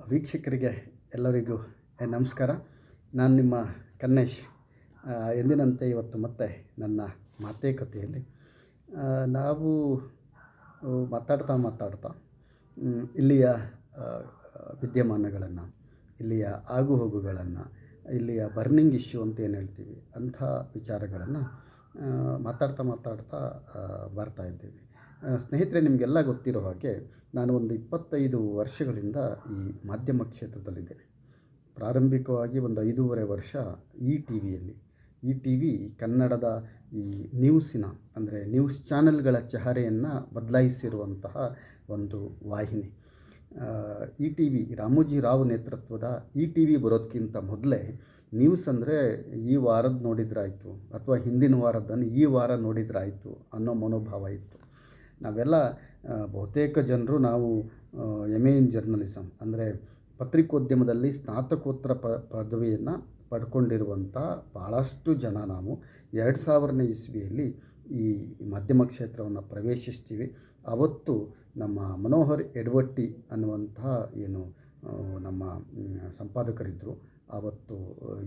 ವೀಕ್ಷಕರಿಗೆ ಎಲ್ಲರಿಗೂ ನಮಸ್ಕಾರ. ನಾನು ನಿಮ್ಮ ಕನ್ನೇಶ್. ಎಂದಿನಂತೆ ಇವತ್ತು ಮತ್ತೆ ನನ್ನ ಮಾತುಕತೆಯಲ್ಲಿ ನಾವು ಮಾತಾಡ್ತಾ ಇಲ್ಲಿಯ ವಿದ್ಯಮಾನಗಳನ್ನು, ಇಲ್ಲಿಯ ಆಗುಹೋಗುಗಳನ್ನು, ಇಲ್ಲಿಯ ಬರ್ನಿಂಗ್ ಇಶ್ಯೂ ಅಂತ ಏನು ಹೇಳ್ತೀವಿ ಅಂಥ ವಿಚಾರಗಳನ್ನು ಮಾತಾಡ್ತಾ ಬರ್ತಾಯಿದ್ದೀವಿ. ಸ್ನೇಹಿತರೆ, ನಿಮಗೆಲ್ಲ ಗೊತ್ತಿರೋ ಹಾಗೆ ನಾನು ಒಂದು 25 ವರ್ಷಗಳಿಂದ ಈ ಮಾಧ್ಯಮ ಕ್ಷೇತ್ರದಲ್ಲಿದ್ದೇನೆ. ಪ್ರಾರಂಭಿಕವಾಗಿ ಒಂದು 5.5 ವರ್ಷ ಈ ಟಿ ವಿ ಕನ್ನಡದ ಈ ನ್ಯೂಸಿನ ಅಂದರೆ ನ್ಯೂಸ್ ಚಾನೆಲ್ಗಳ ಚಹರೆಯನ್ನು ಬದಲಾಯಿಸಿರುವಂತಹ ಒಂದು ವಾಹಿನಿ. ಈ ಟಿ ವಿ ರಾಮೋಜಿ ರಾವ್ ನೇತೃತ್ವದ ಈ ಟಿ ವಿ ಬರೋದಕ್ಕಿಂತ ಮೊದಲೇ ನ್ಯೂಸ್ ಅಂದರೆ ಈ ವಾರದ ನೋಡಿದ್ರಾಯಿತು ಅಥವಾ ಹಿಂದಿನ ವಾರದನ್ನು ಈ ವಾರ ನೋಡಿದ್ರಾಯಿತು ಅನ್ನೋ ಮನೋಭಾವ ಇತ್ತು. ನಾವೆಲ್ಲ ಬಹುತೇಕ ಜನರು ನಾವು ಎಮ್ ಎ ಇನ್ ಜರ್ನಲಿಸಮ್ ಅಂದರೆ ಪತ್ರಿಕೋದ್ಯಮದಲ್ಲಿ ಸ್ನಾತಕೋತ್ತರ ಪದವಿಯನ್ನು ಪಡ್ಕೊಂಡಿರುವಂಥ ಭಾಳಷ್ಟು ಜನ ನಾವು 2000ನೇ ಇಸ್ವಿಯಲ್ಲಿ ಈ ಮಾಧ್ಯಮ ಕ್ಷೇತ್ರವನ್ನು ಪ್ರವೇಶಿಸ್ತೀವಿ. ಅವತ್ತು ನಮ್ಮ ಮನೋಹರ್ ಎಡವಟ್ಟಿ ಅನ್ನುವಂತಹ ಏನು ನಮ್ಮ ಸಂಪಾದಕರಿದ್ದರು ಆವತ್ತು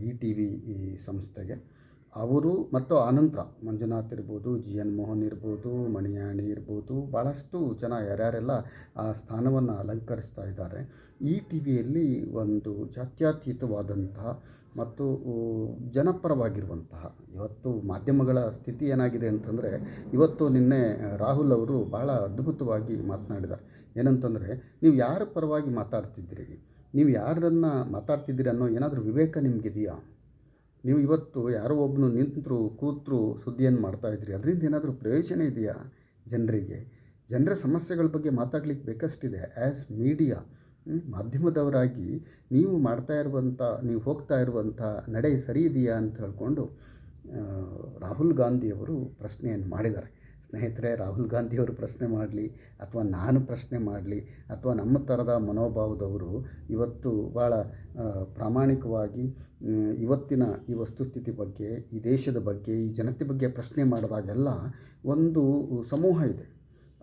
ಈ ಟಿ ವಿ ಈ ಸಂಸ್ಥೆಗೆ, ಅವರು ಮತ್ತು ಆನಂತರ ಮಂಜುನಾಥ್ ಇರ್ಬೋದು, ಜಿ ಎನ್ ಮೋಹನ್ ಇರ್ಬೋದು, ಮಣಿಯಾಣಿ ಇರ್ಬೋದು, ಭಾಳಷ್ಟು ಜನ ಯಾರ್ಯಾರೆಲ್ಲ ಆ ಸ್ಥಾನವನ್ನು ಅಲಂಕರಿಸ್ತಾ ಇದ್ದಾರೆ. ಈ ಟಿ ವಿಯಲ್ಲಿ ಒಂದು ಜಾತ್ಯತೀತವಾದಂತಹ ಮತ್ತು ಜನಪರವಾಗಿರುವಂತಹ, ಇವತ್ತು ಮಾಧ್ಯಮಗಳ ಸ್ಥಿತಿ ಏನಾಗಿದೆ ಅಂತಂದರೆ, ಇವತ್ತು ನಿನ್ನೆ ರಾಹುಲ್ ಅವರು ಭಾಳ ಅದ್ಭುತವಾಗಿ ಮಾತನಾಡಿದ್ದಾರೆ. ಏನಂತಂದರೆ, ನೀವು ಯಾರ ಪರವಾಗಿ ಮಾತಾಡ್ತಿದ್ದೀರಿ, ನೀವು ಯಾರನ್ನು ಮಾತಾಡ್ತಿದ್ದೀರಿ ಅನ್ನೋ ಏನಾದರೂ ವಿವೇಕ ನಿಮಗಿದೆಯಾ? ನೀವು ಇವತ್ತು ಯಾರೋ ಒಬ್ಬನು ನಿಂತರು ಕೂತರು ಸುದ್ದಿಯನ್ನು ಮಾಡ್ತಾಯಿದ್ರಿ, ಅದರಿಂದ ಏನಾದರೂ ಪ್ರಯೋಜನ ಇದೆಯಾ ಜನರಿಗೆ? ಜನರ ಸಮಸ್ಯೆಗಳ ಬಗ್ಗೆ ಮಾತಾಡ್ಲಿಕ್ಕೆ ಬೇಕಷ್ಟಿದೆ. ಆ್ಯಸ್ ಮೀಡಿಯಾ ಮಾಧ್ಯಮದವರಾಗಿ ನೀವು ನೀವು ಹೋಗ್ತಾ ಇರುವಂಥ ನಡೆ ಸರಿ ಇದೆಯಾ ಅಂತ ಹೇಳ್ಕೊಂಡು ರಾಹುಲ್ ಗಾಂಧಿಯವರು ಪ್ರಶ್ನೆಯನ್ನು ಮಾಡಿದ್ದಾರೆ. ಸ್ನೇಹಿತರೆ, ರಾಹುಲ್ ಗಾಂಧಿಯವರು ಪ್ರಶ್ನೆ ಮಾಡಲಿ ಅಥವಾ ನಾನು ಪ್ರಶ್ನೆ ಮಾಡಲಿ ಅಥವಾ ನಮ್ಮ ಥರದ ಮನೋಭಾವದವರು ಇವತ್ತು ಭಾಳ ಪ್ರಾಮಾಣಿಕವಾಗಿ ಇವತ್ತಿನ ಈ ವಸ್ತುಸ್ಥಿತಿ ಬಗ್ಗೆ, ಈ ದೇಶದ ಬಗ್ಗೆ, ಈ ಜನತೆ ಬಗ್ಗೆ ಪ್ರಶ್ನೆ ಮಾಡಿದಾಗೆಲ್ಲ ಒಂದು ಸಮೂಹ ಇದೆ,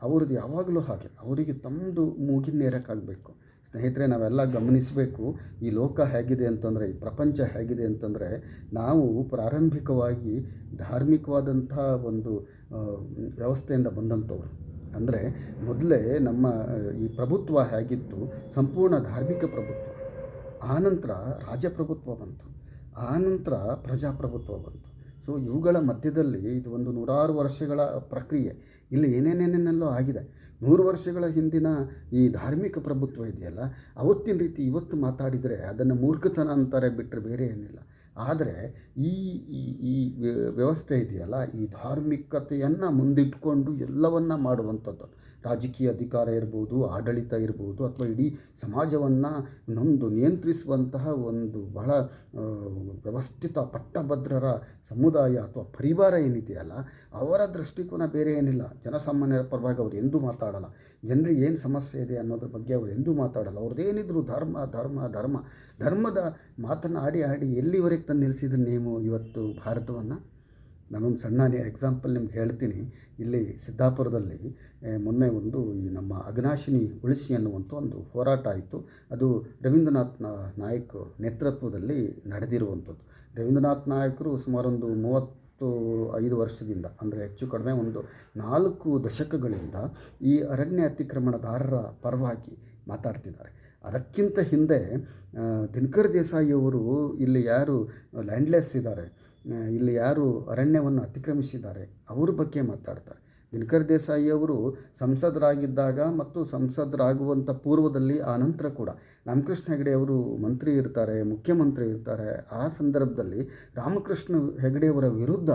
ಅವ್ರದ್ದು ಯಾವಾಗಲೂ ಹಾಗೆ ಅವರಿಗೆ ತಮ್ಮದು ಮೂಗಿನೇರಕ್ಕಾಗಬೇಕು. ಸ್ನೇಹಿತರೆ, ನಾವೆಲ್ಲ ಗಮನಿಸಬೇಕು, ಈ ಲೋಕ ಹೇಗಿದೆ ಅಂತಂದರೆ, ಈ ಪ್ರಪಂಚ ಹೇಗಿದೆ ಅಂತಂದರೆ, ನಾವು ಪ್ರಾರಂಭಿಕವಾಗಿ ಧಾರ್ಮಿಕವಾದಂಥ ಒಂದು ವ್ಯವಸ್ಥೆಯಿಂದ ಬಂದಂಥವ್ರು. ಅಂದರೆ ಮೊದಲೇ ನಮ್ಮ ಈ ಪ್ರಭುತ್ವ ಹೇಗಿತ್ತು, ಸಂಪೂರ್ಣ ಧಾರ್ಮಿಕ ಪ್ರಭುತ್ವ, ಆನಂತರ ರಾಜಪ್ರಭುತ್ವ ಬಂತು, ಆನಂತರ ಪ್ರಜಾಪ್ರಭುತ್ವ ಬಂತು. ಸೊ ಇವುಗಳ ಮಧ್ಯದಲ್ಲಿ ಇದು ಒಂದು 100 ವರ್ಷಗಳ ಪ್ರಕ್ರಿಯೆ. ಇಲ್ಲಿ ಏನೇನೇನೆಲ್ಲೋ ಆಗಿದೆ. 100 ವರ್ಷಗಳ ಹಿಂದಿನ ಈ ಧಾರ್ಮಿಕ ಪ್ರಭುತ್ವ ಇದೆಯಲ್ಲ, ಅವತ್ತಿನ ರೀತಿ ಇವತ್ತು ಮಾತಾಡಿದರೆ ಅದನ್ನು ಮೂರ್ಖತನ ಅಂತಾರೆ ಬಿಟ್ಟರೆ ಬೇರೆ ಏನಿಲ್ಲ. ಆದರೆ ಈ ಈ ವ್ಯವಸ್ಥೆ ಇದೆಯಲ್ಲ, ಈ ಧಾರ್ಮಿಕತೆಯನ್ನು ಮುಂದಿಟ್ಕೊಂಡು ಎಲ್ಲವನ್ನ ಮಾಡುವಂಥದ್ದು, ರಾಜಕೀಯ ಅಧಿಕಾರ ಇರ್ಬೋದು, ಆಡಳಿತ ಇರ್ಬೋದು, ಅಥವಾ ಇಡೀ ಸಮಾಜವನ್ನು ನಿಯಂತ್ರಿಸುವಂತಹ ಒಂದು ಬಹಳ ವ್ಯವಸ್ಥಿತ ಪಟ್ಟಭದ್ರರ ಸಮುದಾಯ ಅಥವಾ ಪರಿವಾರ ಏನಿದೆಯಲ್ಲ, ಅವರ ದೃಷ್ಟಿಕೋನ ಬೇರೆ ಏನಿಲ್ಲ. ಜನಸಾಮಾನ್ಯರ ಪರವಾಗಿ ಅವ್ರು ಎಂದೂ ಮಾತಾಡಲ್ಲ. ಜನರಿಗೆ ಏನು ಸಮಸ್ಯೆ ಇದೆ ಅನ್ನೋದ್ರ ಬಗ್ಗೆ ಅವ್ರು ಎಂದೂ ಮಾತಾಡಲ್ಲ. ಅವ್ರದ್ದೇನಿದ್ರು ಧರ್ಮದ ಮಾತನ್ನು ಆಡಿ ಎಲ್ಲಿವರೆಗೆ ತಂದು ನಿಲ್ಲಿಸಿದ್ರು ನೀವು ಇವತ್ತು ಭಾರತವನ್ನು? ನಾನೊಂದು ಸಣ್ಣ ಎಕ್ಸಾಂಪಲ್ ನಿಮ್ಗೆ ಹೇಳ್ತೀನಿ. ಇಲ್ಲಿ ಸಿದ್ದಾಪುರದಲ್ಲಿ ಮೊನ್ನೆ ಈ ನಮ್ಮ ಅಘನಾಶಿನಿ ಉಳಿಸಿ ಅನ್ನುವಂಥ ಒಂದು ಹೋರಾಟ ಆಯಿತು. ಅದು ರವೀಂದ್ರನಾಥ್ ನಾಯಕ್ ನೇತೃತ್ವದಲ್ಲಿ ನಡೆದಿರುವಂಥದ್ದು. ರವೀಂದ್ರನಾಥ್ ನಾಯಕರು ಸುಮಾರು ಒಂದು 35 ವರ್ಷದಿಂದ, ಅಂದರೆ ಹೆಚ್ಚು ಕಡಿಮೆ ಒಂದು 4 ದಶಕಗಳಿಂದ ಈ ಅರಣ್ಯ ಅತಿಕ್ರಮಣದಾರರ ಪರವಾಗಿ ಮಾತಾಡ್ತಿದ್ದಾರೆ. ಅದಕ್ಕಿಂತ ಹಿಂದೆ ದಿನಕರ್ ದೇಸಾಯಿಯವರು ಇಲ್ಲಿ ಯಾರು ಲ್ಯಾಂಡ್ಲೆಸ್ ಇದ್ದಾರೆ, ಇಲ್ಲಿ ಯಾರು ಅರಣ್ಯವನ್ನು ಅತಿಕ್ರಮಿಸಿದ್ದಾರೆ ಅವ್ರ ಬಗ್ಗೆ ಮಾತಾಡ್ತಾರೆ. ದಿನಕರ್ ದೇಸಾಯಿಯವರು ಸಂಸದರಾಗಿದ್ದಾಗ ಮತ್ತು ಸಂಸದರಾಗುವಂಥ ಪೂರ್ವದಲ್ಲಿ, ಆನಂತರ ಕೂಡ ರಾಮಕೃಷ್ಣ ಹೆಗಡೆಯವರು ಮಂತ್ರಿ ಇರ್ತಾರೆ, ಮುಖ್ಯಮಂತ್ರಿ ಇರ್ತಾರೆ. ಆ ಸಂದರ್ಭದಲ್ಲಿ ರಾಮಕೃಷ್ಣ ಹೆಗಡೆಯವರ ವಿರುದ್ಧ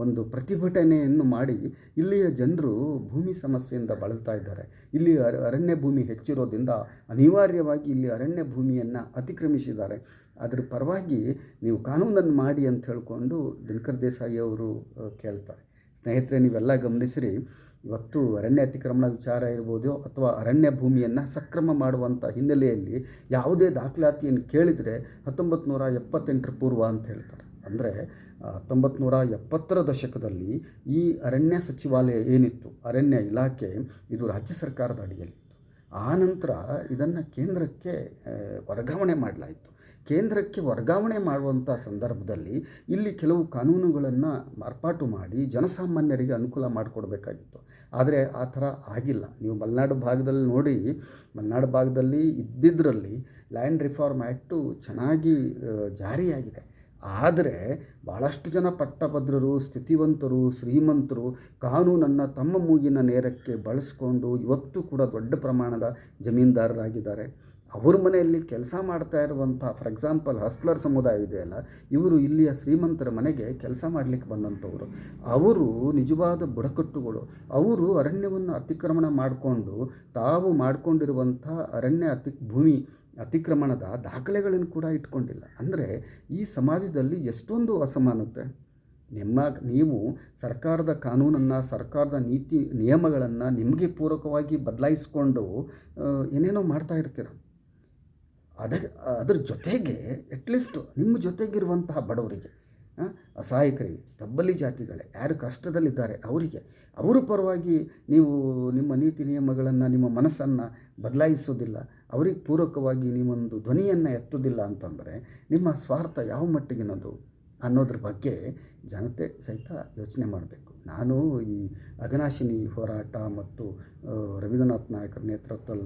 ಒಂದು ಪ್ರತಿಭಟನೆಯನ್ನು ಮಾಡಿ ಇಲ್ಲಿಯ ಜನರು ಭೂಮಿ ಸಮಸ್ಯೆಯಿಂದ ಬಳಲ್ತಾ ಇದ್ದಾರೆ. ಇಲ್ಲಿ ಅರಣ್ಯ ಭೂಮಿ ಹೆಚ್ಚಿರೋದ್ರಿಂದ ಅನಿವಾರ್ಯವಾಗಿ ಇಲ್ಲಿ ಅರಣ್ಯ ಭೂಮಿಯನ್ನು ಅತಿಕ್ರಮಿಸಿದ್ದಾರೆ, ಅದರ ಪರವಾಗಿ ನೀವು ಕಾನೂನನ್ನು ಮಾಡಿ ಅಂತ ಹೇಳಿಕೊಂಡು ದಿನಕರ್ ದೇಸಾಯಿಯವರು ಕೇಳ್ತಾರೆ. ಸ್ನೇಹಿತರೆ, ನೀವೆಲ್ಲ ಗಮನಿಸಿರಿ, ಇವತ್ತು ಅರಣ್ಯ ಅತಿಕ್ರಮಣ ವಿಚಾರ ಇರ್ಬೋದು ಅಥವಾ ಅರಣ್ಯ ಭೂಮಿಯನ್ನು ಸಕ್ರಮ ಮಾಡುವಂಥ ಹಿನ್ನೆಲೆಯಲ್ಲಿ ಯಾವುದೇ ದಾಖಲಾತಿಯನ್ನು ಕೇಳಿದರೆ 1978 ಪೂರ್ವ ಅಂತ ಹೇಳ್ತಾರೆ. ಅಂದರೆ 1970ರ ದಶಕದಲ್ಲಿ ಈ ಅರಣ್ಯ ಸಚಿವಾಲಯ ಏನಿತ್ತು, ಅರಣ್ಯ ಇಲಾಖೆ, ಇದು ರಾಜ್ಯ ಸರ್ಕಾರದ ಅಡಿಯಲ್ಲಿತ್ತು. ಆನಂತರ ಇದನ್ನು ಕೇಂದ್ರಕ್ಕೆ ವರ್ಗಾವಣೆ ಮಾಡಲಾಯಿತು. ಕೇಂದ್ರಕ್ಕೆ ವರ್ಗಾವಣೆ ಮಾಡುವಂಥ ಸಂದರ್ಭದಲ್ಲಿ ಇಲ್ಲಿ ಕೆಲವು ಕಾನೂನುಗಳನ್ನು ಮಾರ್ಪಾಟು ಮಾಡಿ ಜನಸಾಮಾನ್ಯರಿಗೆ ಅನುಕೂಲ ಮಾಡಿಕೊಡ್ಬೇಕಾಗಿತ್ತು. ಆದರೆ ಆ ಥರ ಆಗಿಲ್ಲ. ನೀವು ಮಲೆನಾಡು ಭಾಗದಲ್ಲಿ ನೋಡಿ, ಮಲೆನಾಡು ಭಾಗದಲ್ಲಿ ಇದ್ದಿದ್ದರಲ್ಲಿ ಲ್ಯಾಂಡ್ ರಿಫಾರ್ಮ್ ಆ್ಯಕ್ಟು ಚೆನ್ನಾಗಿ ಜಾರಿಯಾಗಿದೆ. ಆದರೆ ಭಾಳಷ್ಟು ಜನ ಪಟ್ಟಭದ್ರರು, ಸ್ಥಿತಿವಂತರು, ಶ್ರೀಮಂತರು ಕಾನೂನನ್ನು ತಮ್ಮ ಮೂಗಿನ ನೇರಕ್ಕೆ ಬಳಸ್ಕೊಂಡು ಇವತ್ತು ಕೂಡ ದೊಡ್ಡ ಪ್ರಮಾಣದ ಜಮೀನ್ದಾರರಾಗಿದ್ದಾರೆ. ಅವ್ರ ಮನೆಯಲ್ಲಿ ಕೆಲಸ ಮಾಡ್ತಾ ಇರುವಂಥ, ಫಾರ್ ಎಕ್ಸಾಂಪಲ್ ಹಸ್ಲರ್ ಸಮುದಾಯ ಇದೆಯಲ್ಲ, ಇವರು ಇಲ್ಲಿಯ ಶ್ರೀಮಂತರ ಮನೆಗೆ ಕೆಲಸ ಮಾಡಲಿಕ್ಕೆ ಬಂದಂಥವ್ರು. ಅವರು ನಿಜವಾದ ಬುಡಕಟ್ಟುಗಳು. ಅವರು ಅರಣ್ಯವನ್ನು ಅತಿಕ್ರಮಣ ಮಾಡಿಕೊಂಡು ತಾವು ಮಾಡಿಕೊಂಡಿರುವಂಥ ಅರಣ್ಯ ಭೂಮಿ ಅತಿಕ್ರಮಣದ ದಾಖಲೆಗಳನ್ನು ಕೂಡ ಇಟ್ಕೊಂಡಿಲ್ಲ. ಅಂದರೆ ಈ ಸಮಾಜದಲ್ಲಿ ಎಷ್ಟೊಂದು ಅಸಮಾನತೆ. ನೀವು ಸರ್ಕಾರದ ಕಾನೂನನ್ನು, ಸರ್ಕಾರದ ನೀತಿ ನಿಯಮಗಳನ್ನು ನಿಮಗೆ ಪೂರಕವಾಗಿ ಬದಲಾಯಿಸ್ಕೊಂಡು ಏನೇನೋ ಮಾಡ್ತಾ ಇರ್ತೀರ. ಅದರ ಜೊತೆಗೆ ಅಟ್ಲೀಸ್ಟ್ ನಿಮ್ಮ ಜೊತೆಗಿರುವಂತಹ ಬಡವರಿಗೆ, ಅಸಹಾಯಕರಿಗೆ, ತಬ್ಬಲಿ ಜಾತಿಗಳೇ ಯಾರು ಕಷ್ಟದಲ್ಲಿದ್ದಾರೆ ಅವರಿಗೆ, ಅವರ ಪರವಾಗಿ ನೀವು ನಿಮ್ಮ ನೀತಿ ನಿಯಮಗಳನ್ನು, ನಿಮ್ಮ ಮನಸ್ಸನ್ನು ಬದಲಾಯಿಸೋದಿಲ್ಲ, ಅವ್ರಿಗೆ ಪೂರಕವಾಗಿ ನೀವೊಂದು ಧ್ವನಿಯನ್ನು ಎತ್ತೋದಿಲ್ಲ ಅಂತಂದರೆ ನಿಮ್ಮ ಸ್ವಾರ್ಥ ಯಾವ ಮಟ್ಟಿಗಿನದು ಅನ್ನೋದ್ರ ಬಗ್ಗೆ ಜನತೆ ಸಹಿತ ಯೋಚನೆ ಮಾಡಬೇಕು. ನಾನು ಈ ಅಘನಾಶಿನಿ ಹೋರಾಟ ಮತ್ತು ರವೀಂದ್ರನಾಥ್ ನಾಯಕರ ನೇತೃತ್ವದಲ್ಲಿ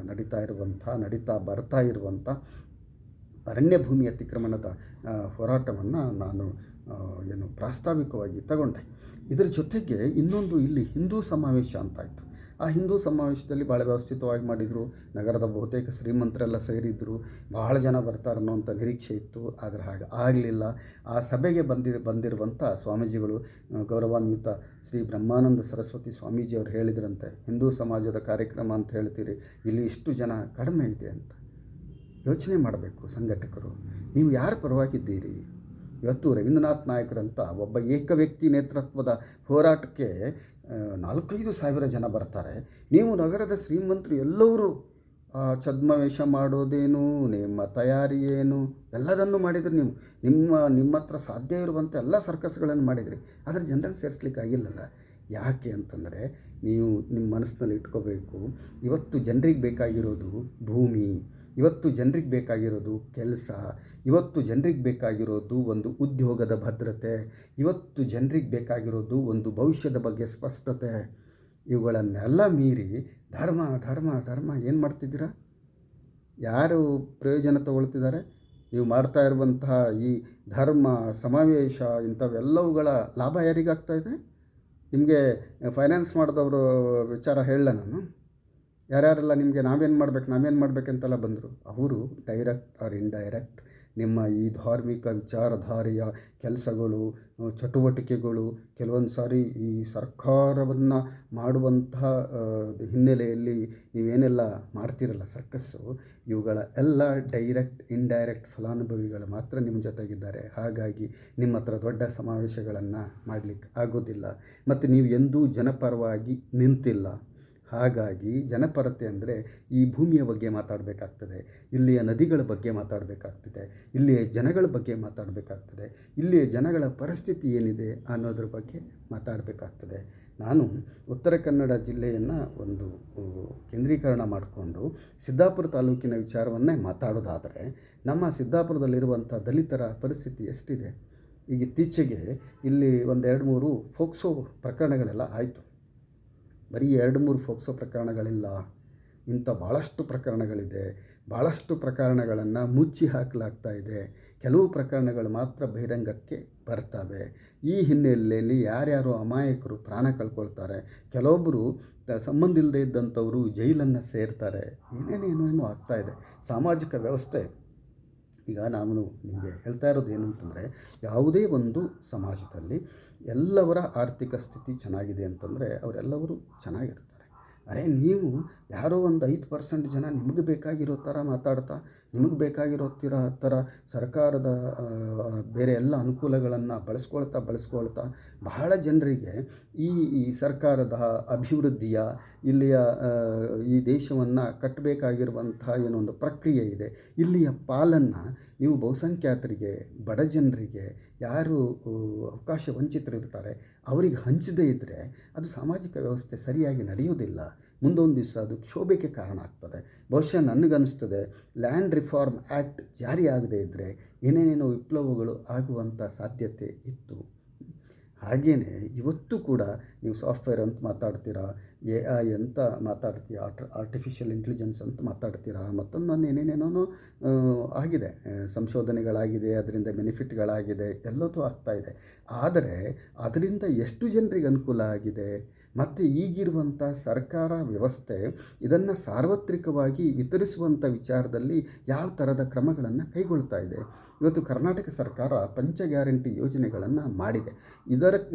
ನಡೀತಾ ಬರ್ತಾ ಇರುವಂಥ ಅರಣ್ಯ ಭೂಮಿ ಅತಿಕ್ರಮಣದ ಹೋರಾಟವನ್ನು ನಾನು ಪ್ರಾಸ್ತಾವಿಕವಾಗಿ ತಗೊಂಡೆ. ಇದರ ಜೊತೆಗೆ ಇನ್ನೊಂದು ಇಲ್ಲಿ ಹಿಂದೂ ಸಮಾವೇಶ ಅಂತಾಯಿತು. ಆ ಹಿಂದೂ ಸಮಾವೇಶದಲ್ಲಿ ಭಾಳ ವ್ಯವಸ್ಥಿತವಾಗಿ ಮಾಡಿದರು. ನಗರದ ಬಹುತೇಕ ಶ್ರೀಮಂತರೆಲ್ಲ ಸೇರಿದ್ದರು. ಭಾಳ ಜನ ಬರ್ತಾರೆ ಅನ್ನೋಂಥ ನಿರೀಕ್ಷೆ ಇತ್ತು. ಆದರೆ ಹಾಗೆ ಆಗಲಿಲ್ಲ. ಆ ಸಭೆಗೆ ಬಂದಿರುವಂಥ ಸ್ವಾಮೀಜಿಗಳು, ಗೌರವಾನ್ವಿತ ಶ್ರೀ ಬ್ರಹ್ಮಾನಂದ ಸರಸ್ವತಿ ಸ್ವಾಮೀಜಿಯವರು ಹೇಳಿದ್ರಂತೆ, ಹಿಂದೂ ಸಮಾಜದ ಕಾರ್ಯಕ್ರಮ ಅಂತ ಹೇಳ್ತೀರಿ, ಇಲ್ಲಿ ಇಷ್ಟು ಜನ ಕಡಿಮೆ ಇದೆ ಅಂತ. ಯೋಚನೆ ಮಾಡಬೇಕು ಸಂಘಟಕರು, ನೀವು ಯಾರ ಪರವಾಗಿದ್ದೀರಿ? ಇವತ್ತು ರವೀಂದ್ರನಾಥ್ ನಾಯಕರಂಥ ಒಬ್ಬ ಏಕ ವ್ಯಕ್ತಿ ನೇತೃತ್ವದ ಹೋರಾಟಕ್ಕೆ 4-5 ಸಾವಿರ ಜನ ಬರ್ತಾರೆ. ನೀವು ನಗರದ ಶ್ರೀಮಂತರು ಎಲ್ಲರೂ ಛದ್ಮವೇಷ ಮಾಡೋದೇನು, ನಿಮ್ಮ ತಯಾರಿ ಏನು, ಎಲ್ಲದನ್ನು ಮಾಡಿದ್ರಿ. ನಿಮ್ಮ ಹತ್ರ ಸಾಧ್ಯ ಇರುವಂಥ ಎಲ್ಲ ಸರ್ಕಸ್ಗಳನ್ನು ಮಾಡಿದ್ರಿ. ಆದರೆ ಜನರನ್ನು ಸೇರಿಸ್ಲಿಕ್ಕೆ ಆಗಿಲ್ಲಲ್ಲ. ಯಾಕೆ ಅಂತಂದರೆ, ನೀವು ನಿಮ್ಮ ಮನಸ್ಸಿನಲ್ಲಿ ಇಟ್ಕೋಬೇಕು, ಇವತ್ತು ಜನರಿಗೆ ಬೇಕಾಗಿರೋದು ಭೂಮಿ, ಇವತ್ತು ಜನರಿಗೆ ಬೇಕಾಗಿರೋದು ಕೆಲಸ, ಇವತ್ತು ಜನರಿಗೆ ಬೇಕಾಗಿರೋದು ಒಂದು ಉದ್ಯೋಗದ ಭದ್ರತೆ, ಇವತ್ತು ಜನರಿಗೆ ಬೇಕಾಗಿರೋದು ಒಂದು ಭವಿಷ್ಯದ ಬಗ್ಗೆ ಸ್ಪಷ್ಟತೆ. ಇವುಗಳನ್ನೆಲ್ಲ ಮೀರಿ ಧರ್ಮ ಧರ್ಮ ಧರ್ಮ ಏನು ಮಾಡ್ತಿದ್ದೀರಾ? ಯಾರು ಪ್ರಯೋಜನ ತಗೊಳ್ತಿದ್ದಾರೆ? ನೀವು ಮಾಡ್ತಾ ಇರುವಂತಹ ಈ ಧರ್ಮ ಸಮಾವೇಶ ಇಂಥವೆಲ್ಲವುಗಳ ಲಾಭ ಯಾರಿಗಾಗ್ತಾಯಿದೆ? ನಿಮಗೆ ಫೈನಾನ್ಸ್ ಮಾಡಿದವರು ವಿಚಾರ ಹೇಳಲ್ಲ ನಾನು. ಯಾರ್ಯಾರೆಲ್ಲ ನಿಮಗೆ ನಾವೇನು ಮಾಡಬೇಕಂತೆಲ್ಲ ಬಂದರು, ಅವರು ಡೈರೆಕ್ಟ್ ಆರ್ ಇಂಡೈರೆಕ್ಟ್ ನಿಮ್ಮ ಈ ಧಾರ್ಮಿಕ ವಿಚಾರಧಾರೆಯ ಕೆಲಸಗಳು, ಚಟುವಟಿಕೆಗಳು, ಕೆಲವೊಂದು ಸಾರಿ ಈ ಸರ್ಕಾರವನ್ನು ಮಾಡುವಂತಹ ಹಿನ್ನೆಲೆಯಲ್ಲಿ ನೀವೇನೆಲ್ಲ ಮಾಡ್ತಿರಲ್ಲ ಸರ್ಕಸ್ಸು, ಇವುಗಳ ಎಲ್ಲ ಡೈರೆಕ್ಟ್ ಇಂಡೈರೆಕ್ಟ್ ಫಲಾನುಭವಿಗಳು ಮಾತ್ರ ನಿಮ್ಮ ಜೊತೆಗಿದ್ದಾರೆ. ಹಾಗಾಗಿ ನಿಮ್ಮ ಹತ್ರ ದೊಡ್ಡ ಸಮಾವೇಶಗಳನ್ನು ಮಾಡಲಿಕ್ಕೆ ಆಗೋದಿಲ್ಲ. ಮತ್ತು ನೀವು ಎಂದೂ ಜನಪರವಾಗಿ ನಿಂತಿಲ್ಲ. ಹಾಗಾಗಿ ಜನಪರತೆ ಅಂದರೆ ಈ ಭೂಮಿಯ ಬಗ್ಗೆ ಮಾತಾಡಬೇಕಾಗ್ತದೆ, ಇಲ್ಲಿಯ ನದಿಗಳ ಬಗ್ಗೆ ಮಾತಾಡಬೇಕಾಗ್ತದೆ, ಇಲ್ಲಿಯ ಜನಗಳ ಬಗ್ಗೆ ಮಾತಾಡಬೇಕಾಗ್ತದೆ, ಇಲ್ಲಿಯ ಜನಗಳ ಪರಿಸ್ಥಿತಿ ಏನಿದೆ ಅನ್ನೋದ್ರ ಬಗ್ಗೆ ಮಾತಾಡಬೇಕಾಗ್ತದೆ. ನಾನು ಉತ್ತರ ಕನ್ನಡ ಜಿಲ್ಲೆಯನ್ನು ಒಂದು ಕೇಂದ್ರೀಕರಣ ಮಾಡಿಕೊಂಡು ಸಿದ್ದಾಪುರ ತಾಲೂಕಿನ ವಿಚಾರವನ್ನೇ ಮಾತಾಡೋದಾದರೆ, ನಮ್ಮ ಸಿದ್ದಾಪುರದಲ್ಲಿರುವಂಥ ದಲಿತರ ಪರಿಸ್ಥಿತಿ ಎಷ್ಟಿದೆ. ಈಗ ಇತ್ತೀಚೆಗೆ ಇಲ್ಲಿ 1-2-3 ಫೋಕ್ಸೋ ಪ್ರಕರಣಗಳೆಲ್ಲ ಆಯಿತು. ಬರೀ 2-3 ಫೋಕ್ಸೋ ಪ್ರಕರಣಗಳಿಲ್ಲ, ಇಂಥ ಭಾಳಷ್ಟು ಪ್ರಕರಣಗಳಿದೆ. ಭಾಳಷ್ಟು ಪ್ರಕರಣಗಳನ್ನು ಮುಚ್ಚಿ ಹಾಕಲಾಗ್ತಾ ಇದೆ. ಕೆಲವು ಪ್ರಕರಣಗಳು ಮಾತ್ರ ಬಹಿರಂಗಕ್ಕೆ ಬರ್ತವೆ. ಈ ಹಿನ್ನೆಲೆಯಲ್ಲಿ ಯಾರ್ಯಾರು ಅಮಾಯಕರು ಪ್ರಾಣ ಕಳ್ಕೊಳ್ತಾರೆ, ಕೆಲವೊಬ್ಬರು ಸಂಬಂಧ ಇಲ್ಲದೆ ಇದ್ದಂಥವರು ಜೈಲನ್ನು ಸೇರ್ತಾರೆ. ಏನೇನೇನೇನೋ ಆಗ್ತಾಯಿದೆ ಸಾಮಾಜಿಕ ವ್ಯವಸ್ಥೆ. ಈಗ ನಾನು ನಿಮಗೆ ಹೇಳ್ತಾ ಇರೋದು ಏನು ಅಂತಂದರೆ, ಯಾವುದೇ ಒಂದು ಸಮಾಜದಲ್ಲಿ ಎಲ್ಲವರ ಆರ್ಥಿಕ ಸ್ಥಿತಿ ಚೆನ್ನಾಗಿದೆ ಅಂತಂದರೆ ಅವರೆಲ್ಲರೂ ಚೆನ್ನಾಗಿರ್ತಾರೆ. ಅರೆ ನೀವು ಯಾರೋ ಒಂದು 5% ಜನ ನಿಮಗೆ ಬೇಕಾಗಿರೋ ಥರ ಮಾತಾಡ್ತಾ, ನಿಮಗೆ ಬೇಕಾಗಿರೋ ಥರ ಸರ್ಕಾರದ ಬೇರೆ ಎಲ್ಲ ಅನುಕೂಲಗಳನ್ನು ಬಳಸ್ಕೊಳ್ತಾ ಬಹಳ ಜನರಿಗೆ ಈ ಸರ್ಕಾರದ ಅಭಿವೃದ್ಧಿಯ, ಇಲ್ಲಿಯ ಈ ದೇಶವನ್ನು ಕಟ್ಟಬೇಕಾಗಿರುವಂತಹ ಏನೊಂದು ಪ್ರಕ್ರಿಯೆ ಇದೆ, ಇಲ್ಲಿಯ ಪಾಲನ್ನು ನೀವು ಬಹುಸಂಖ್ಯಾತರಿಗೆ, ಬಡ ಜನರಿಗೆ, ಯಾರು ಅವಕಾಶ ವಂಚಿತರಿರ್ತಾರೆ ಅವರಿಗೆ ಹಂಚದೇ ಇದ್ದರೆ ಅದು ಸಾಮಾಜಿಕ ವ್ಯವಸ್ಥೆ ಸರಿಯಾಗಿ ನಡೆಯೋದಿಲ್ಲ. ಮುಂದೊಂದು ದಿವಸ ಅದು ಕ್ಷೋಭೆಗೆ ಕಾರಣ ಆಗ್ತದೆ. ಬಹುಶಃ ನನಗನ್ನಿಸ್ತದೆ ಲ್ಯಾಂಡ್ ರಿಫಾರ್ಮ್ ಆ್ಯಕ್ಟ್ ಜಾರಿ ಆಗದೇ ಇದ್ದರೆ ಏನೇನೇನೋ ವಿಪ್ಲವಗಳು ಆಗುವಂಥ ಸಾಧ್ಯತೆ ಇತ್ತು. ಹಾಗೆಯೇ ಇವತ್ತು ಕೂಡ ನೀವು ಸಾಫ್ಟ್ವೇರ್ ಅಂತ ಮಾತಾಡ್ತೀರಾ, AI ಅಂತ ಮಾತಾಡ್ತೀರಾ, ಆರ್ಟಿಫಿಷಿಯಲ್ ಇಂಟೆಲಿಜೆನ್ಸ್ ಅಂತ ಮಾತಾಡ್ತೀರಾ, ಮತ್ತೊಂದು ಏನೇನೇನೋ ಆಗಿದೆ, ಸಂಶೋಧನೆಗಳಾಗಿದೆ, ಅದರಿಂದ ಬೆನಿಫಿಟ್ಗಳಾಗಿದೆ, ಎಲ್ಲದೂ ಆಗ್ತಾಯಿದೆ. ಆದರೆ ಅದರಿಂದ ಎಷ್ಟು ಜನರಿಗೆ ಅನುಕೂಲ ಆಗಿದೆ ಮತ್ತು ಈಗಿರುವಂಥ ಸರ್ಕಾರ ವ್ಯವಸ್ಥೆ ಇದನ್ನು ಸಾರ್ವತ್ರಿಕವಾಗಿ ವಿತರಿಸುವಂಥ ವಿಚಾರದಲ್ಲಿ ಯಾವ ಥರದ ಕ್ರಮಗಳನ್ನು ಕೈಗೊಳ್ತಾ ಇದೆ? ಇವತ್ತು ಕರ್ನಾಟಕ ಸರ್ಕಾರ ಪಂಚ ಗ್ಯಾರಂಟಿ ಯೋಜನೆಗಳನ್ನು ಮಾಡಿದೆ.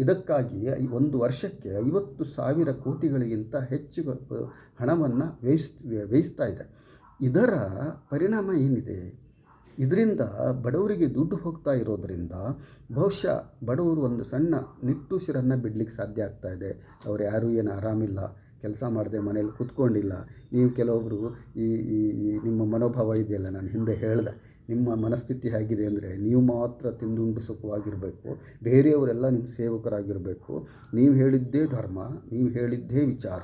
ಇದಕ್ಕಾಗಿ ಒಂದು ವರ್ಷಕ್ಕೆ 50,000 ಕೋಟಿಗಳಿಗಿಂತ ಹೆಚ್ಚು ಹಣವನ್ನು ವ್ಯಯಿಸ್ತಾ ಇದೆ. ಇದರ ಪರಿಣಾಮ ಏನಿದೆ? ಇದರಿಂದ ಬಡವರಿಗೆ ದುಡ್ಡು ಹೋಗ್ತಾ ಇರೋದರಿಂದ ಬಹುಶಃ ಬಡವರು ಒಂದು ಸಣ್ಣ ನಿಟ್ಟುಸಿರನ್ನು ಬಿಡಲಿಕ್ಕೆ ಸಾಧ್ಯ ಆಗ್ತಾಯಿದೆ. ಅವ್ರು ಯಾರೂ ಏನು ಆರಾಮಿಲ್ಲ, ಕೆಲಸ ಮಾಡದೆ ಮನೇಲಿ ಕೂತ್ಕೊಂಡಿಲ್ಲ. ನೀವು ಕೆಲವೊಬ್ಬರು ಈ ನಿಮ್ಮ ಮನೋಭಾವ ಇದೆಯಲ್ಲ, ನಾನು ಹಿಂದೆ ಹೇಳಿದೆ, ನಿಮ್ಮ ಮನಸ್ಥಿತಿ ಹೇಗಿದೆ ಅಂದರೆ ನೀವು ಮಾತ್ರ ತಿಂದುಂಡು ಸುಖವಾಗಿರಬೇಕು, ಬೇರೆಯವರೆಲ್ಲ ನಿಮ್ಮ ಸೇವಕರಾಗಿರಬೇಕು, ನೀವು ಹೇಳಿದ್ದೇ ಧರ್ಮ, ನೀವು ಹೇಳಿದ್ದೇ ವಿಚಾರ,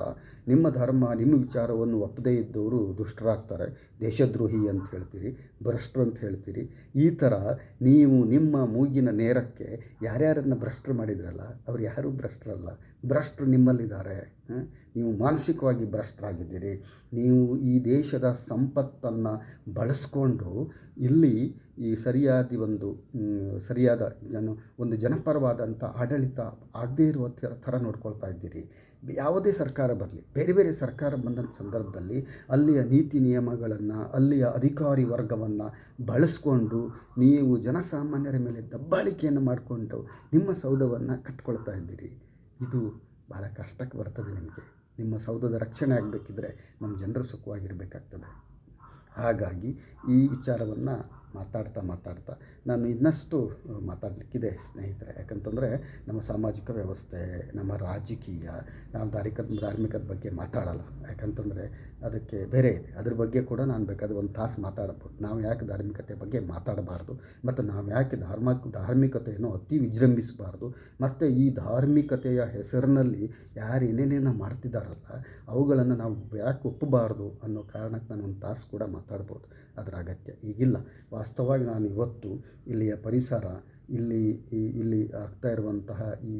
ನಿಮ್ಮ ಧರ್ಮ ನಿಮ್ಮ ವಿಚಾರವನ್ನು ಒಪ್ಪದೇ ಇದ್ದವರು ದುಷ್ಟರಾಗ್ತಾರೆ, ದೇಶದ್ರೋಹಿ ಅಂತ ಹೇಳ್ತೀರಿ, ಭ್ರಷ್ಟರು ಅಂತ ಹೇಳ್ತೀರಿ. ಈ ಥರ ನೀವು ನಿಮ್ಮ ಮೂಗಿನ ನೇರಕ್ಕೆ ಯಾರ್ಯಾರನ್ನು ಭ್ರಷ್ಟರು ಮಾಡಿದ್ರಲ್ಲ ಅವ್ರು ಯಾರೂ ಭ್ರಷ್ಟರಲ್ಲ, ಭ್ರಷ್ಟರು ನಿಮ್ಮಲ್ಲಿದ್ದಾರೆ. ನೀವು ಮಾನಸಿಕವಾಗಿ ಭ್ರಷ್ಟರಾಗಿದ್ದೀರಿ. ನೀವು ಈ ದೇಶದ ಸಂಪತ್ತನ್ನು ಬಳಸ್ಕೊಂಡು ಇಲ್ಲಿ ಈ ಸರಿಯಾದ ಒಂದು ಜನಪರವಾದಂಥ ಆಡಳಿತ ಆಗದೇ ಇರುವ ಥರ ನೋಡ್ಕೊಳ್ತಾ ಇದ್ದೀರಿ. ಯಾವುದೇ ಸರ್ಕಾರ ಬರಲಿ, ಬೇರೆ ಬೇರೆ ಸರ್ಕಾರ ಬಂದಂಥ ಸಂದರ್ಭದಲ್ಲಿ ಅಲ್ಲಿಯ ನೀತಿ ನಿಯಮಗಳನ್ನು, ಅಲ್ಲಿಯ ಅಧಿಕಾರಿ ವರ್ಗವನ್ನು ಬಳಸ್ಕೊಂಡು ನೀವು ಜನಸಾಮಾನ್ಯರ ಮೇಲೆ ದಬ್ಬಾಳಿಕೆಯನ್ನು ಮಾಡಿಕೊಂಡು ನಿಮ್ಮ ಸೌಧವನ್ನು ಕಟ್ಕೊಳ್ತಾ ಇದ್ದೀರಿ. ಇದು ಭಾಳ ಕಷ್ಟಕ್ಕೆ ಬರ್ತದೆ. ನಿಮ್ಮ ಸೌಧದ ರಕ್ಷಣೆ ಆಗಬೇಕಿದ್ರೆ ನಮ್ಮ ಜನರು ಸುಖವಾಗಿರಬೇಕಾಗ್ತದೆ. ಹಾಗಾಗಿ ಈ ವಿಚಾರವನ್ನು ಮಾತಾಡ್ತಾ ನಾನು ಇನ್ನಷ್ಟು ಮಾತಾಡಲಿಕ್ಕಿದೆ ಸ್ನೇಹಿತರೆ. ಯಾಕಂತಂದರೆ ನಮ್ಮ ಸಾಮಾಜಿಕ ವ್ಯವಸ್ಥೆ, ನಮ್ಮ ರಾಜಕೀಯ, ನಾವು ಧಾರ್ಮಿಕದ ಬಗ್ಗೆ ಮಾತಾಡಲ್ಲ. ಯಾಕಂತಂದರೆ ಅದಕ್ಕೆ ಬೇರೆ ಇದೆ. ಅದ್ರ ಬಗ್ಗೆ ಕೂಡ ನಾನು ಬೇಕಾದ್ರೆ ಒಂದು ತಾಸು ಮಾತಾಡ್ಬೋದು. ನಾವು ಯಾಕೆ ಧಾರ್ಮಿಕತೆ ಬಗ್ಗೆ ಮಾತಾಡಬಾರ್ದು ಮತ್ತು ನಾವು ಯಾಕೆ ಧಾರ್ಮಿಕತೆಯನ್ನು ಅತಿ ವಿಜೃಂಭಿಸಬಾರ್ದು ಮತ್ತು ಈ ಧಾರ್ಮಿಕತೆಯ ಹೆಸರಿನಲ್ಲಿ ಯಾರು ಏನೇನೇನೋ ಮಾಡ್ತಿದ್ದಾರಲ್ಲ ಅವುಗಳನ್ನು ನಾವು ಯಾಕೆ ಒಪ್ಪಬಾರ್ದು ಅನ್ನೋ ಕಾರಣಕ್ಕೆ ನಾನು ಒಂದು ತಾಸು ಕೂಡ ಮಾತಾಡ್ಬೋದು. ಅದರ ಅಗತ್ಯ ಈಗಿಲ್ಲ. ವಾಸ್ತವವಾಗಿ ನಾನು ಇವತ್ತು ಇಲ್ಲಿಯ ಪರಿಸರ, ಇಲ್ಲಿ ಆಗ್ತಾ ಇರುವಂತಹ ಈ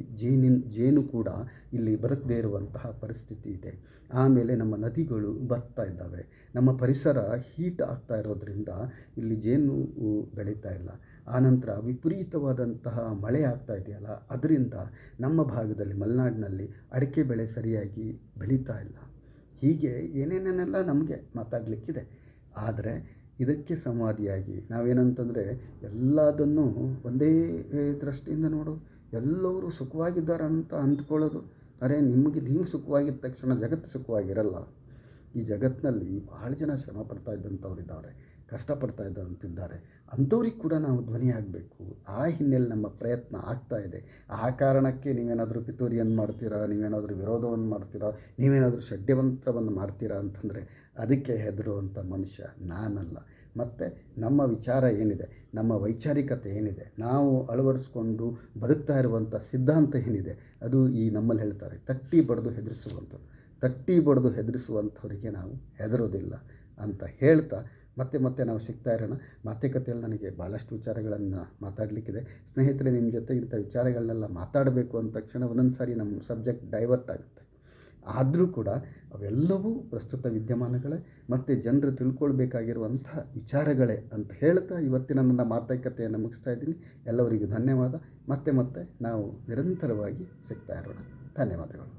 ಜೇನು ಕೂಡ ಇಲ್ಲಿ ಬದುಕದೇ ಇರುವಂತಹ ಪರಿಸ್ಥಿತಿ ಇದೆ. ಆಮೇಲೆ ನಮ್ಮ ನದಿಗಳು ಬರ್ತಾ ಇದ್ದಾವೆ. ನಮ್ಮ ಪರಿಸರ ಹೀಟ್ ಆಗ್ತಾ ಇರೋದರಿಂದ ಇಲ್ಲಿ ಜೇನು ಬೆಳೀತಾ ಇಲ್ಲ. ಆನಂತರ ವಿಪರೀತವಾದಂತಹ ಮಳೆ ಆಗ್ತಾ ಇದೆಯಲ್ಲ, ಅದರಿಂದ ನಮ್ಮ ಭಾಗದಲ್ಲಿ ಮಲೆನಾಡಿನಲ್ಲಿ ಅಡಿಕೆ ಬೆಳೆ ಸರಿಯಾಗಿ ಬೆಳೀತಾ ಇಲ್ಲ. ಹೀಗೆ ಏನೇನೇನೆಲ್ಲ ನಮಗೆ ಮಾತಾಡಲಿಕ್ಕಿದೆ. ಆದರೆ ಇದಕ್ಕೆ ಸಂವಾದಿಯಾಗಿ ನಾವೇನಂತಂದರೆ ಎಲ್ಲದನ್ನು ಒಂದೇ ದೃಷ್ಟಿಯಿಂದ ನೋಡೋದು, ಎಲ್ಲರೂ ಸುಖವಾಗಿದ್ದಾರಂತ ಅಂದ್ಕೊಳ್ಳೋದು. ನೀವು ಸುಖವಾಗಿದ್ದ ತಕ್ಷಣ ಜಗತ್ತು ಸುಖವಾಗಿರಲ್ಲ. ಈ ಜಗತ್ತಿನಲ್ಲಿ ಭಾಳ ಜನ ಶ್ರಮ ಪಡ್ತಾ ಇದ್ದಂಥವ್ರಿದ್ದಾರೆ, ಕಷ್ಟಪಡ್ತಾ ಇದ್ದಂತಿದ್ದಾರೆ. ಅಂಥವ್ರಿಗೆ ಕೂಡ ನಾವು ಧ್ವನಿ ಆಗಬೇಕು. ಆ ಹಿನ್ನೆಲೆ ನಮ್ಮ ಪ್ರಯತ್ನ ಆಗ್ತಾ ಇದೆ. ಆ ಕಾರಣಕ್ಕೆ ನೀವೇನಾದರೂ ಪಿತೂರಿಯನ್ನು ಮಾಡ್ತೀರಾ, ನೀವೇನಾದರೂ ವಿರೋಧವನ್ನು ಮಾಡ್ತೀರಾ, ನೀವೇನಾದರೂ ಷಡ್ಯಮಂತ್ರವನ್ನು ಮಾಡ್ತೀರಾ ಅಂತಂದರೆ ಅದಕ್ಕೆ ಹೆದರುವಂಥ ಮನುಷ್ಯ ನಾನಲ್ಲ. ಮತ್ತು ನಮ್ಮ ವಿಚಾರ ಏನಿದೆ, ನಮ್ಮ ವೈಚಾರಿಕತೆ ಏನಿದೆ, ನಾವು ಅಳವಡಿಸ್ಕೊಂಡು ಬದುಕ್ತಾ ಇರುವಂಥ ಸಿದ್ಧಾಂತ ಏನಿದೆ, ಅದು ಈ ನಮ್ಮಲ್ಲಿ ಹೇಳ್ತಾರೆ ತಟ್ಟಿ ಬಡಿದು ಹೆದರಿಸುವಂಥವರಿಗೆ ನಾವು ಹೆದರೋದಿಲ್ಲ ಅಂತ ಹೇಳ್ತಾ ಮತ್ತೆ ನಾವು ಸಿಗ್ತಾ ಇರೋಣ. ಮಾತುಕತೆಯಲ್ಲಿ ನನಗೆ ಭಾಳಷ್ಟು ವಿಚಾರಗಳನ್ನು ಮಾತಾಡಲಿಕ್ಕಿದೆ ಸ್ನೇಹಿತರೆ. ನಿಮ್ಮ ಜೊತೆ ಇಂಥ ವಿಚಾರಗಳನ್ನೆಲ್ಲ ಮಾತಾಡಬೇಕು ಅಂದ ತಕ್ಷಣ ಒಂದೊಂದು ಸಾರಿ ನಮ್ಮ ಸಬ್ಜೆಕ್ಟ್ ಡೈವರ್ಟ್ ಆಗುತ್ತೆ. ಆದರೂ ಕೂಡ ಅವೆಲ್ಲವೂ ಪ್ರಸ್ತುತ ವಿದ್ಯಮಾನಗಳೇ ಮತ್ತು ಜನರು ತಿಳ್ಕೊಳ್ಬೇಕಾಗಿರುವಂಥ ವಿಚಾರಗಳೇ ಅಂತ ಹೇಳ್ತಾ ಇವತ್ತಿನ ನನ್ನ ಮಾತುಕತೆಯನ್ನು ಮುಗಿಸ್ತಾ ಇದ್ದೀನಿ. ಎಲ್ಲರಿಗೂ ಧನ್ಯವಾದ. ಮತ್ತೆ ನಾವು ನಿರಂತರವಾಗಿ ಸಿಗ್ತಾ ಇರೋಣ. ಧನ್ಯವಾದಗಳು.